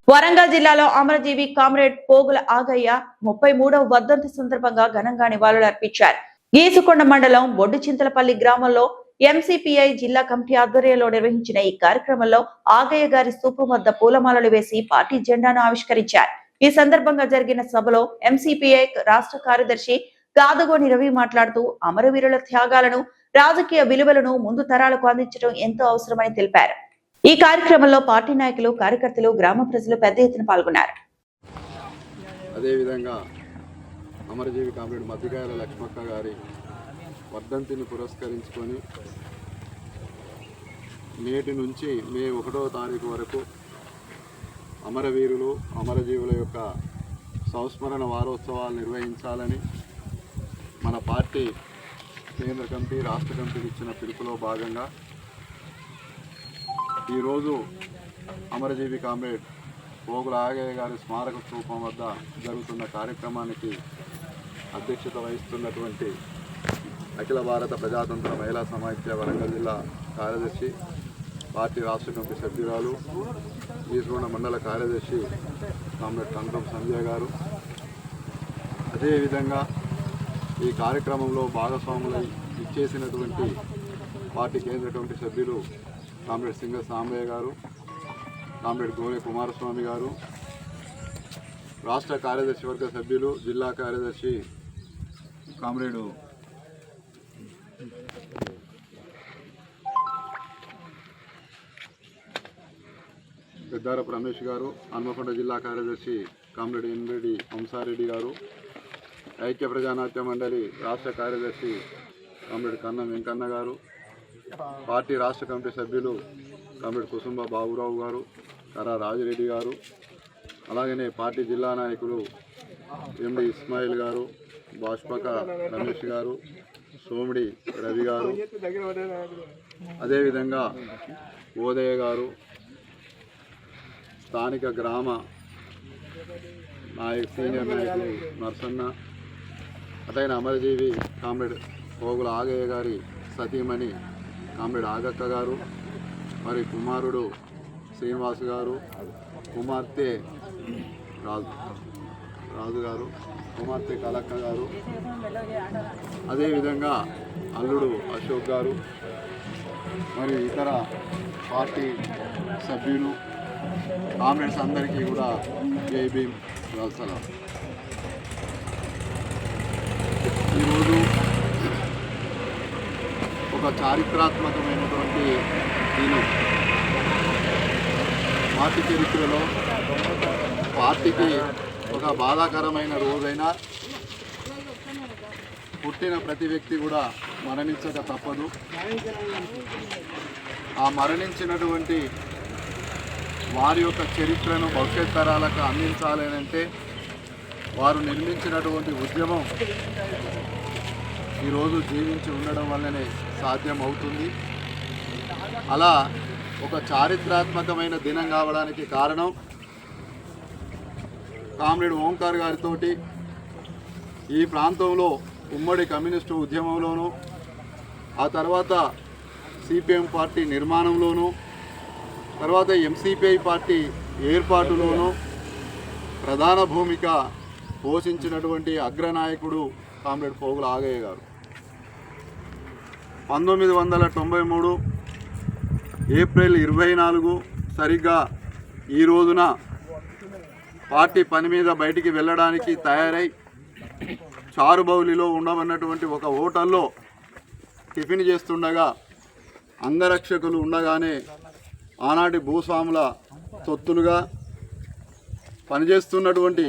వరంగల్ జిల్లాలో అమరజీవి కామ్రేడ్ పోగుల ఆగయ్య 33వ వర్ధంతి సందర్భంగా ఘనంగా నివాళులర్పించారు. గీసుకొండ మండలం బొడ్డుచింతలపల్లి గ్రామంలో ఎంసీపీఐ జిల్లా కమిటీ ఆధ్వర్యంలో నిర్వహించిన ఈ కార్యక్రమంలో ఆగయ్య గారి స్తూపం వద్ద పూలమాలలు వేసి పార్టీ జెండాను ఆవిష్కరించారు. ఈ సందర్భంగా జరిగిన సభలో ఎంసీపీఐ రాష్ట్ర కార్యదర్శి గాదగోని రవి మాట్లాడుతూ అమరవీరుల త్యాగాలను, రాజకీయ విలువలను ముందు తరాలకు అందించడం ఎంతో అవసరమని తెలిపారు. ఈ కార్యక్రమంలో పార్టీ నాయకులు, కార్యకర్తలు, గ్రామ ప్రజలు పెద్ద ఎత్తున పాల్గొన్నారు. అదేవిధంగా అమరజీవి కామ్రేడ్ మద్దిగాయల లక్ష్మక్క గారి వర్ధంతిని పురస్కరించుకొని నేటి నుంచి మే 1వ తారీఖు వరకు అమరవీరులు, అమరజీవుల యొక్క సంస్మరణ వారోత్సవాలు నిర్వహించాలని మన పార్టీ కేంద్ర కమిటీ, రాష్ట్ర కమిటీకి ఇచ్చిన పిలుపులో భాగంగా ఈరోజు అమరజీవి కామ్రేడ్ పోగుల ఆగయ్య గారి స్మారక స్తూపం వద్ద జరుగుతున్న కార్యక్రమానికి అధ్యక్షత వహిస్తున్నటువంటి అఖిల భారత ప్రజాతంత్ర మహిళా సమాఖ్య వరంగల్ జిల్లా కార్యదర్శి, పార్టీ రాష్ట్ర కమిటీ సభ్యురాలు, గీసుకొండ మండల కార్యదర్శి కామ్రేడ్ కంకం సంజయ్ గారు, అదేవిధంగా ఈ కార్యక్రమంలో భాగస్వాములై ఇచ్చేసినటువంటి పార్టీ కేంద్ర కమిటీ సభ్యులు కామ్రేడ్ సింగ సాంబయ్య గారు, కామ్రేడ్ గోలె కుమారస్వామి గారు, రాష్ట్ర కార్యదర్శి వర్గ సభ్యులు, జిల్లా కార్యదర్శి కామ్రేడు పెద్దారపు రమేష్ గారు, హన్మకొండ జిల్లా కార్యదర్శి కామ్రేడ్ ఎన్రెడ్డి వంశారెడ్డి గారు, ఐక్య ప్రజానాట్య మండలి రాష్ట్ర కార్యదర్శి కామ్రేడ్ కన్న వెంకన్న గారు, పార్టీ రాష్ట్ర కమిటీ సభ్యులు కామ్రేడ్ కుసుంబ బాబురావు గారు, కరా రాజిరెడ్డి గారు, అలాగనే పార్టీ జిల్లా నాయకులు ఎండి ఇస్మాయిల్ గారు, బాష్పక రమేష్ గారు, సోమిడి రవి గారు, అదేవిధంగా ఓదయ్య గారు, స్థానిక గ్రామ సీనియర్ నాయకులు నర్సన్న, అటైన అమరజీవి కామ్రేడ్ పోగుల ఆగయ్య గారి సతీమణి కామ్రేడ్ ఆగక్క గారు, మరి కుమారుడు శ్రీనివాస్ గారు, కుమార్తె రాజు గారు, కుమార్తె కలక్క గారు, అదేవిధంగా అల్లుడు అశోక్ గారు, మరి ఇతర పార్టీ సభ్యులు, కామ్రేడ్స్ అందరికీ కూడా జై భీమ్ సలాం. ఈరోజు ఒక చారిత్రాత్మకమైనటువంటి దినం. పార్టీ చరిత్రలో పార్టీకి ఒక బాధాకరమైన రోజైనా పుట్టిన ప్రతి వ్యక్తి కూడా మరణించక తప్పదు. ఆ మరణించినటువంటి వారి యొక్క చరిత్రను భవిష్యత్ తరాలకు అందించాలనంటే వారు నిర్మించినటువంటి ఉద్యమం ఈరోజు జీవించి ఉండడం వల్లనే సాధ్యం అవుతుంది. అలా ఒక చారిత్రాత్మకమైన దినం కావడానికి కారణం కామ్రేడ్ ఓంకార్ గారితో ఈ ప్రాంతంలో ఉమ్మడి కమ్యూనిస్టు ఉద్యమంలోనూ, ఆ తర్వాత సిపిఎం పార్టీ నిర్మాణంలోనూ, తర్వాత ఎంసీపీఐ పార్టీ ఏర్పాటులోనూ ప్రధాన భూమిక పోషించినటువంటి అగ్రనాయకుడు కామ్రేడ్ పోగుల ఆగయ్య గారు. 1993 ఏప్రిల్ 24 సరిగ్గా ఈ రోజున పార్టీ పని మీద బయటికి వెళ్ళడానికి తయారై చారుబౌలిలో ఉండమన్నటువంటి ఒక హోటల్లో టిఫిన్ చేస్తుండగా అంగరక్షకులు ఉండగానే ఆనాటి భూస్వాముల తొత్తులుగా పనిచేస్తున్నటువంటి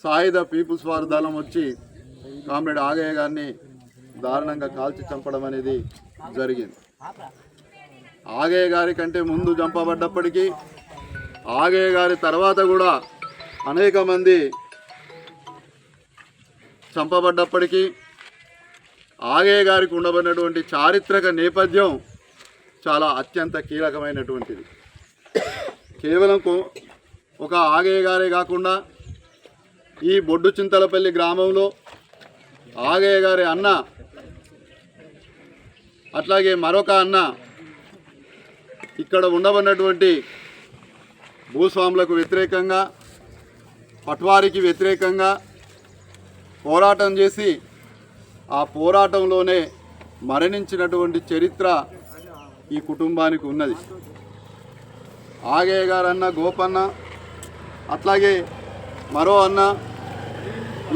సాయుధ పీపుల్స్ వార్ దళం వచ్చి కామ్రేడ్ ఆగయ్య గారిని దారుణంగా కాల్చి చంపడం అనేది జరిగింది. ఆగయ్య గారి కంటే ముందు చంపబడ్డప్పటికీ ఆగయ్య గారి తర్వాత కూడా అనేక మంది చంపబడ్డప్పటికీ ఆగయ్య గారికి ఉండబడినటువంటి చారిత్రక నేపథ్యం చాలా అత్యంత కీలకమైనటువంటిది. కేవలం ఒక ఆగయ్య గారే కాకుండా ఈ బొడ్డుచింతలపల్లి గ్రామంలో ఆగయ్య గారి అన్న, అట్లాగే మరొక అన్న, ఇక్కడ ఉండబడినటువంటి భూస్వాములకు వ్యతిరేకంగా పట్వారికి వ్యతిరేకంగా పోరాటం చేసి ఆ పోరాటంలోనే మరణించినటువంటి చరిత్ర ఈ కుటుంబానికి ఉన్నది. ఆగయ్య గారు అన్న గోపన్న, అట్లాగే మరో అన్న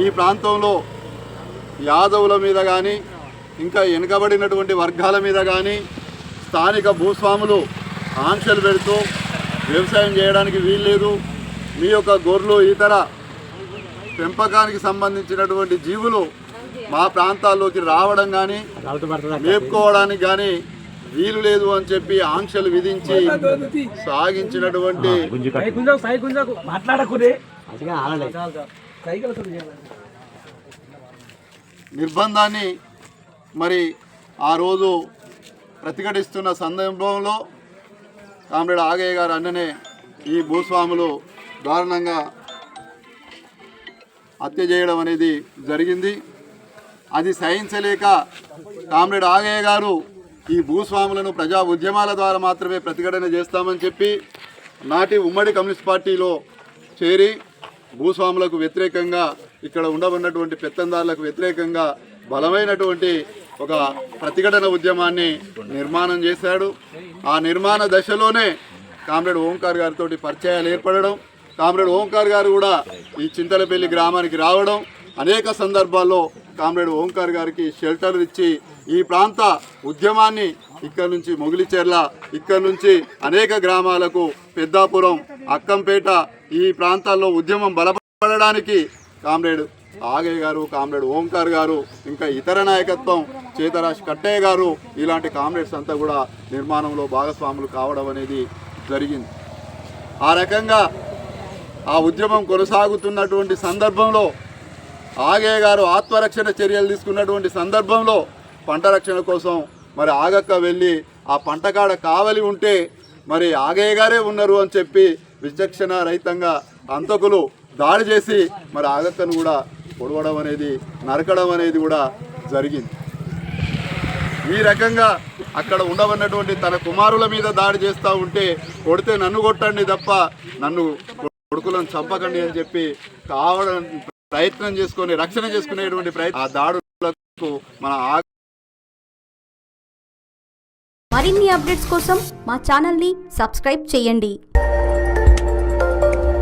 ఈ ప్రాంతంలో యాదవుల మీద కానీ ఇంకా వెనుకబడినటువంటి వర్గాల మీద కానీ స్థానిక భూస్వాములు ఆంక్షలు పెడుతూ వ్యవసాయం చేయడానికి వీల్లేదు, మీ యొక్క గొర్రెలు ఇతర పెంపకానికి సంబంధించినటువంటి జీవులు మా ప్రాంతాల్లోకి రావడం కానీ మేపుకోవడానికి కానీ వీలు లేదు అని చెప్పి ఆంక్షలు విధించి సాగించినటువంటి నిర్బంధాన్ని మరి ఆ రోజు ప్రతిఘటిస్తున్న సందర్భంలో కామ్రేడ్ ఆగయ్య గారు అన్ననే ఈ భూస్వాములు దారుణంగా హత్య చేయడం అనేది జరిగింది. అది సహించలేక కామ్రేడ్ ఆగయ్య గారు ఈ భూస్వాములను ప్రజా ఉద్యమాల ద్వారా మాత్రమే ప్రతిఘటన చేస్తామని చెప్పి నాటి ఉమ్మడి కమ్యూనిస్ట్ పార్టీలో చేరి భూస్వాములకు వ్యతిరేకంగా ఇక్కడ ఉండబడినటువంటి పెత్తందారులకు వ్యతిరేకంగా బలమైనటువంటి ఒక ప్రతిఘటన ఉద్యమాన్ని నిర్మాణం చేశాడు. ఆ నిర్మాణ దశలోనే కామ్రేడ్ ఓంకార్ గారితో పరిచయాలు ఏర్పడడం, కామ్రేడ్ ఓంకార్ గారు కూడా ఈ చింతలపల్లి గ్రామానికి రావడం, అనేక సందర్భాల్లో కామ్రేడ్ ఓంకార్ గారికి షెల్టర్ ఇచ్చి ఈ ప్రాంత ఉద్యమాన్ని ఇక్కడ నుంచి మొగిలిచెర్ల, ఇక్కడ నుంచి అనేక గ్రామాలకు పెద్దాపురం, అక్కంపేట ఈ ప్రాంతాల్లో ఉద్యమం బలపడడానికి కామ్రేడ్ ఆగయ్య గారు, కామ్రేడ్ ఓంకార్ గారు, ఇంకా ఇతర నాయకత్వం చేతరాశి కట్టయ్య గారు, ఇలాంటి కామ్రేడ్స్ అంతా కూడా నిర్మాణంలో భాగస్వాములు కావడం అనేది జరిగింది. ఆ రకంగా ఆ ఉద్యమం కొనసాగుతున్నటువంటి సందర్భంలో ఆగయ్య గారు ఆత్మరక్షణ చర్యలు తీసుకున్నటువంటి సందర్భంలో పంట రక్షణ కోసం మరి ఆగక్క వెళ్ళి ఆ పంటకాడ కావలి ఉంటే మరి ఆగయ్య గారే ఉన్నారు అని చెప్పి విచక్షణ రహితంగా హంతకులు దాడి చేసి మరి ఆగక్కను కూడా పొడవడం అనేది, నరకడం అనేది కూడా జరిగింది. ఈ రకంగా అక్కడ ఉండవన్నటువంటి తన కుమారుల మీద దాడి చేస్తూ ఉంటే కొడితే నన్ను కొట్టండి తప్ప నన్ను కొడుకులను చంపకండి అని చెప్పి కావడం ప్రయత్నం చేసుకొని రక్షణ చేసుకునేటువంటి ప్రయత్నం, ఆ దాడులకు మన మరిన్ని అప్డేట్స్ కోసం మా ఛానల్ని సబ్స్క్రైబ్ చేయండి.